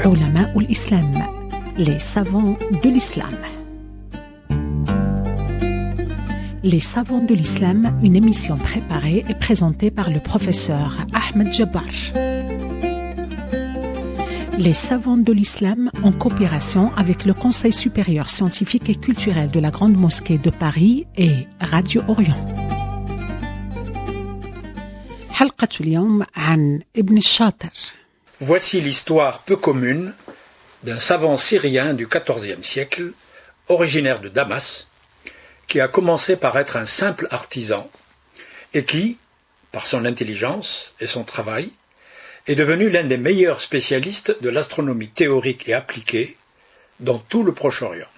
علماء الإسلام, les savants de l'islam. Les savants de l'islam, une émission préparée et présentée par le professeur Ahmed Jabbar. Les savants de l'islam en coopération avec le Conseil supérieur scientifique et culturel de la Grande Mosquée de Paris et Radio Orient. حلقة اليوم عن ابن الشاطر. Voici l'histoire peu commune d'un savant syrien du XIVe siècle, originaire de Damas, qui a commencé par être un simple artisan et qui, par son intelligence et son travail, est devenu l'un des meilleurs spécialistes de l'astronomie théorique et appliquée dans tout le Proche-Orient.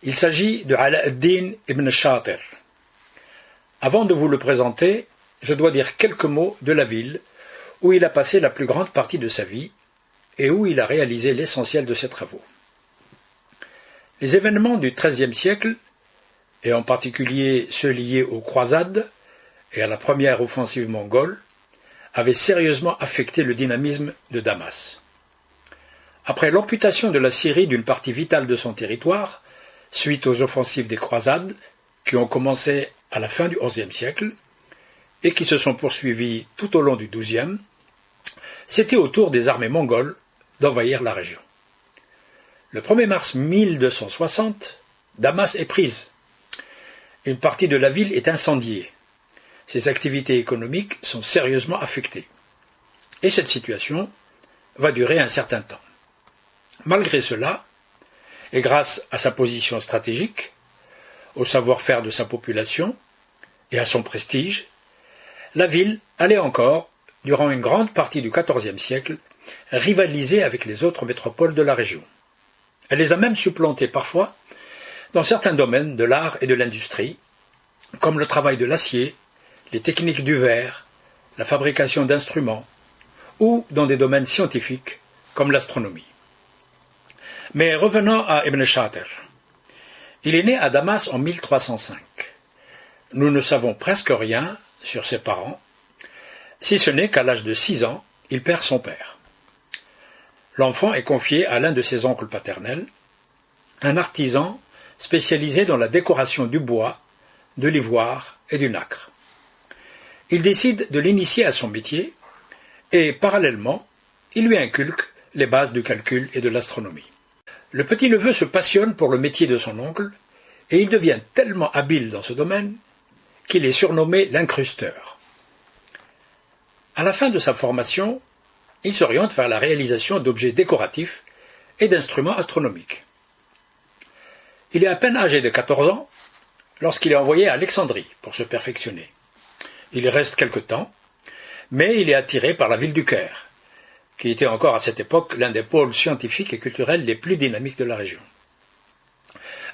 Il s'agit de Ala ad-Din ibn Shatir. Avant de vous le présenter, je dois dire quelques mots de la ville où il a passé la plus grande partie de sa vie et où il a réalisé l'essentiel de ses travaux. Les événements du XIIIe siècle, et en particulier ceux liés aux croisades et à la première offensive mongole, avaient sérieusement affecté le dynamisme de Damas. Après l'amputation de la Syrie d'une partie vitale de son territoire, suite aux offensives des croisades qui ont commencé à la fin du XIe siècle et qui se sont poursuivies tout au long du XIIe, c'était au tour des armées mongoles d'envahir la région. Le 1er mars 1260, Damas est prise. Une partie de la ville est incendiée. Ses activités économiques sont sérieusement affectées. Et cette situation va durer un certain temps. Malgré cela, et grâce à sa position stratégique, au savoir-faire de sa population et à son prestige, la ville allait encore, durant une grande partie du XIVe siècle, rivaliser avec les autres métropoles de la région. Elle les a même supplantées parfois dans certains domaines de l'art et de l'industrie, comme le travail de l'acier, les techniques du verre, la fabrication d'instruments, ou dans des domaines scientifiques, comme l'astronomie. Mais revenons à Ibn Shatir. Il est né à Damas en 1305. Nous ne savons presque rien sur ses parents, si ce n'est qu'à l'âge de 6 ans, il perd son père. L'enfant est confié à l'un de ses oncles paternels, un artisan spécialisé dans la décoration du bois, de l'ivoire et du nacre. Il décide de l'initier à son métier et, parallèlement, il lui inculque les bases du calcul et de l'astronomie. Le petit-neveu se passionne pour le métier de son oncle et il devient tellement habile dans ce domaine qu'il est surnommé l'incrusteur. À la fin de sa formation, il s'oriente vers la réalisation d'objets décoratifs et d'instruments astronomiques. Il est à peine âgé de 14 ans lorsqu'il est envoyé à Alexandrie pour se perfectionner. Il y reste quelque temps, mais il est attiré par la ville du Caire, qui était encore à cette époque l'un des pôles scientifiques et culturels les plus dynamiques de la région.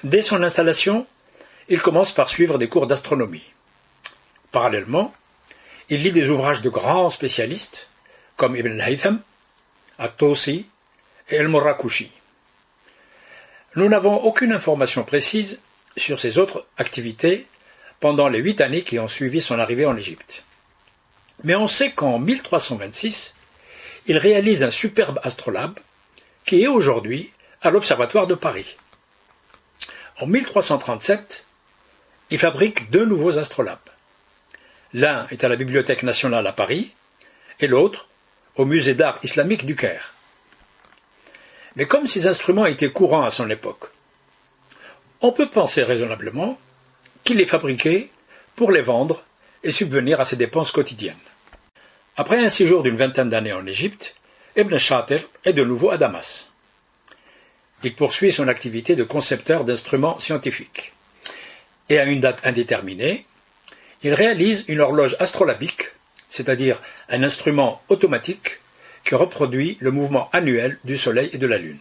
Dès son installation, il commence par suivre des cours d'astronomie. Parallèlement, il lit des ouvrages de grands spécialistes, comme Ibn al-Haytham, At-Tusi et El-Morrakushi. Nous n'avons aucune information précise sur ses autres activités pendant les 8 années qui ont suivi son arrivée en Égypte. Mais on sait qu'en 1326, il réalise un superbe astrolabe qui est aujourd'hui à l'Observatoire de Paris. En 1337, il fabrique 2 nouveaux astrolabes. L'un est à la Bibliothèque nationale à Paris et l'autre au Musée d'art islamique du Caire. Mais comme ces instruments étaient courants à son époque, on peut penser raisonnablement qu'il les fabriquait pour les vendre et subvenir à ses dépenses quotidiennes. Après un séjour d'une vingtaine d'années en Égypte, Ibn Shatir est de nouveau à Damas. Il poursuit son activité de concepteur d'instruments scientifiques. Et à une date indéterminée, il réalise une horloge astrolabique, c'est-à-dire un instrument automatique qui reproduit le mouvement annuel du Soleil et de la Lune.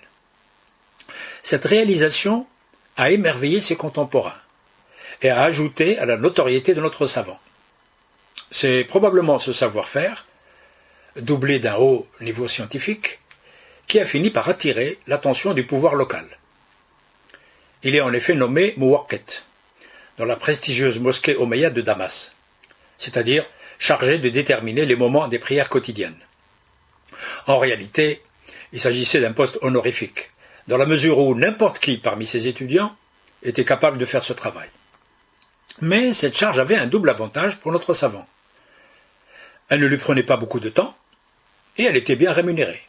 Cette réalisation a émerveillé ses contemporains et a ajouté à la notoriété de notre savant. C'est probablement ce savoir-faire, doublé d'un haut niveau scientifique, qui a fini par attirer l'attention du pouvoir local. Il est en effet nommé Muwaqqit, dans la prestigieuse mosquée omeyyade de Damas, c'est-à-dire chargé de déterminer les moments des prières quotidiennes. En réalité, Il s'agissait d'un poste honorifique, dans la mesure où n'importe qui parmi ses étudiants était capable de faire ce travail. Mais cette charge avait un double avantage pour notre savant. Elle ne lui prenait pas beaucoup de temps et elle était bien rémunérée.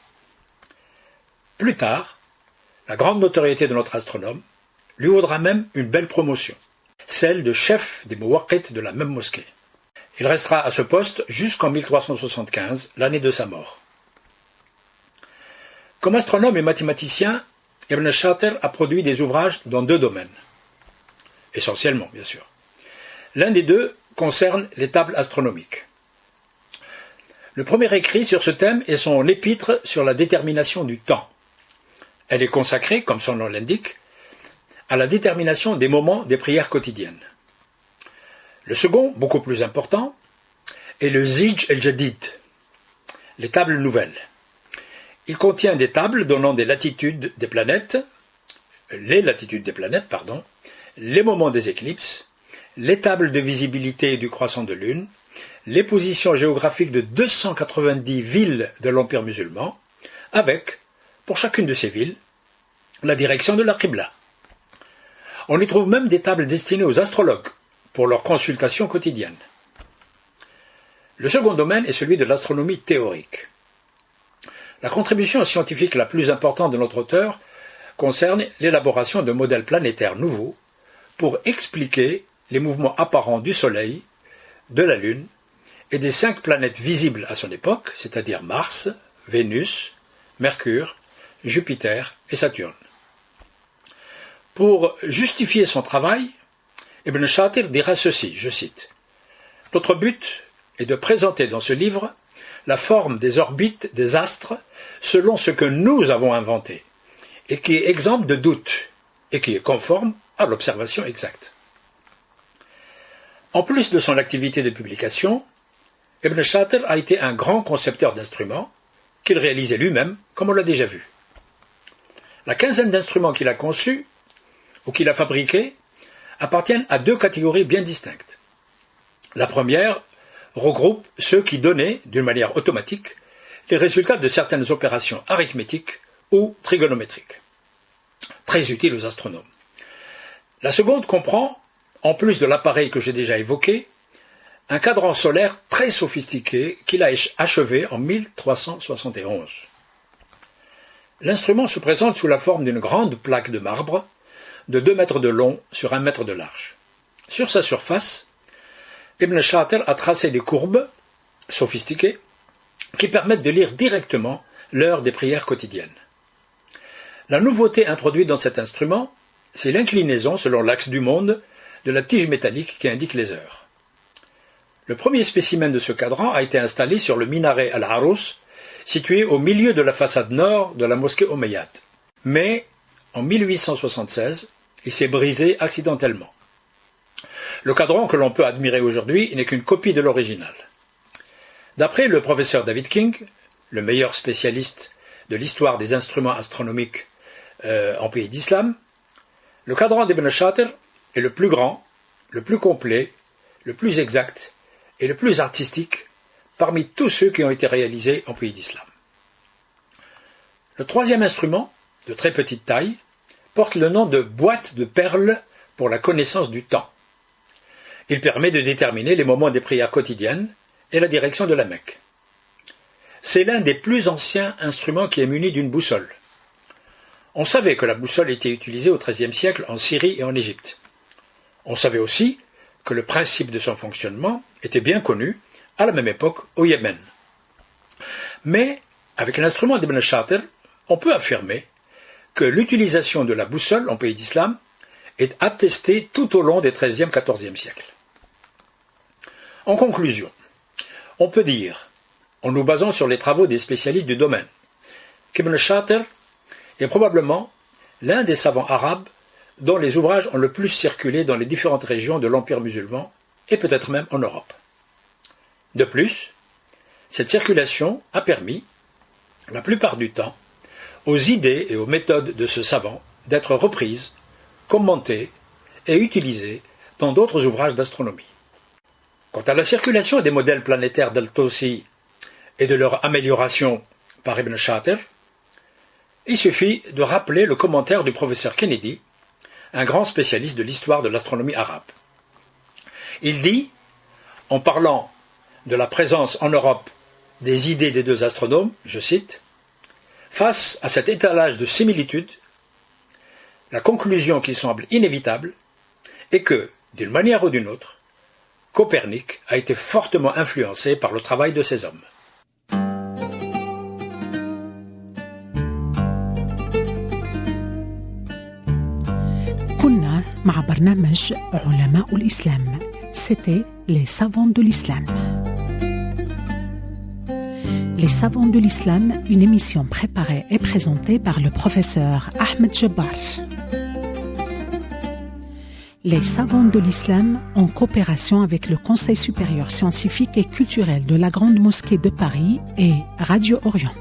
Plus tard, la grande notoriété de notre astronome lui vaudra même une belle promotion, celle de chef des Muwaqqit de la même mosquée. Il restera à ce poste jusqu'en 1375, l'année de sa mort. Comme astronome et mathématicien, Ibn Shatir a produit des ouvrages dans deux domaines. Essentiellement, bien sûr. L'un des deux concerne les tables astronomiques. Le premier écrit sur ce thème est son épître sur la détermination du temps. Elle est consacrée, comme son nom l'indique, à la détermination des moments des prières quotidiennes. Le second, beaucoup plus important, est le Zij el-Jadid, les tables nouvelles. Il contient des tables donnant des latitudes des planètes, les moments des éclipses, les tables de visibilité du croissant de lune, les positions géographiques de 290 villes de l'Empire musulman, avec, pour chacune de ces villes, la direction de la Qibla. On y trouve même des tables destinées aux astrologues, pour leurs consultations quotidiennes. Le second domaine est celui de l'astronomie théorique. La contribution scientifique la plus importante de notre auteur concerne l'élaboration de modèles planétaires nouveaux pour expliquer les mouvements apparents du Soleil, de la Lune et des 5 planètes visibles à son époque, c'est-à-dire Mars, Vénus, Mercure, Jupiter et Saturne. Pour justifier son travail, Ibn Shatir dira ceci, je cite, « Notre but est de présenter dans ce livre la forme des orbites des astres selon ce que nous avons inventé, et qui est exempt de doute, et qui est conforme à l'observation exacte. » En plus de son activité de publication, Ibn Shatir a été un grand concepteur d'instruments, qu'il réalisait lui-même, comme on l'a déjà vu. La quinzaine d'instruments qu'il a conçus, ou qu'il a fabriqués, appartiennent à deux catégories bien distinctes. La première regroupe ceux qui donnaient, d'une manière automatique, les résultats de certaines opérations arithmétiques ou trigonométriques, très utiles aux astronomes. La seconde comprend, en plus de l'appareil que j'ai déjà évoqué, un cadran solaire très sophistiqué qu'il a achevé en 1371. L'instrument se présente sous la forme d'une grande plaque de marbre de 2 mètres de long sur 1 mètre de large. Sur sa surface, Ibn Shatir a tracé des courbes sophistiquées qui permettent de lire directement l'heure des prières quotidiennes. La nouveauté introduite dans cet instrument, c'est l'inclinaison selon l'axe du monde de la tige métallique qui indique les heures. Le premier spécimen de ce cadran a été installé sur le minaret Al-Arous, situé au milieu de la façade nord de la mosquée Omeyyade. Mais, en 1876, il s'est brisé accidentellement. Le cadran que l'on peut admirer aujourd'hui n'est qu'une copie de l'original. D'après le professeur David King, le meilleur spécialiste de l'histoire des instruments astronomiques en pays d'islam, le cadran d'Ibn Shatir est le plus grand, le plus complet, le plus exact et le plus artistique parmi tous ceux qui ont été réalisés en pays d'islam. Le troisième instrument, de très petite taille, porte le nom de boîte de perles pour la connaissance du temps. Il permet de déterminer les moments des prières quotidiennes et la direction de la Mecque. C'est l'un des plus anciens instruments qui est muni d'une boussole. On savait que la boussole était utilisée au XIIIe siècle en Syrie et en Égypte. On savait aussi que le principe de son fonctionnement était bien connu à la même époque au Yémen. Mais, avec l'instrument d'Ibn Shatir, on peut affirmer que l'utilisation de la boussole en pays d'islam est attestée tout au long des XIIIe et XIVe siècles. En conclusion, on peut dire, en nous basant sur les travaux des spécialistes du domaine, qu'Ibn Shatir est probablement l'un des savants arabes dont les ouvrages ont le plus circulé dans les différentes régions de l'Empire musulman et peut-être même en Europe. De plus, cette circulation a permis, la plupart du temps, aux idées et aux méthodes de ce savant d'être reprises, commentées et utilisées dans d'autres ouvrages d'astronomie. Quant à la circulation des modèles planétaires d'Al-Tawsi et de leur amélioration par Ibn Shatir, Il suffit de rappeler le commentaire du professeur Kennedy, un grand spécialiste de l'histoire de l'astronomie arabe. Il dit, en parlant de la présence en Europe des idées des deux astronomes, je cite, « Face à cet étalage de similitudes, la conclusion qui semble inévitable est que, d'une manière ou d'une autre, Copernic a été fortement influencé par le travail de ces hommes. » كنا مع برنامج علماء الإسلام. C'était les savants de l'islam. Les savants de l'islam, une émission préparée et présentée par le professeur Ahmed Jabbar. Les savants de l'islam, en coopération avec le Conseil supérieur scientifique et culturel de la Grande Mosquée de Paris et Radio Orient.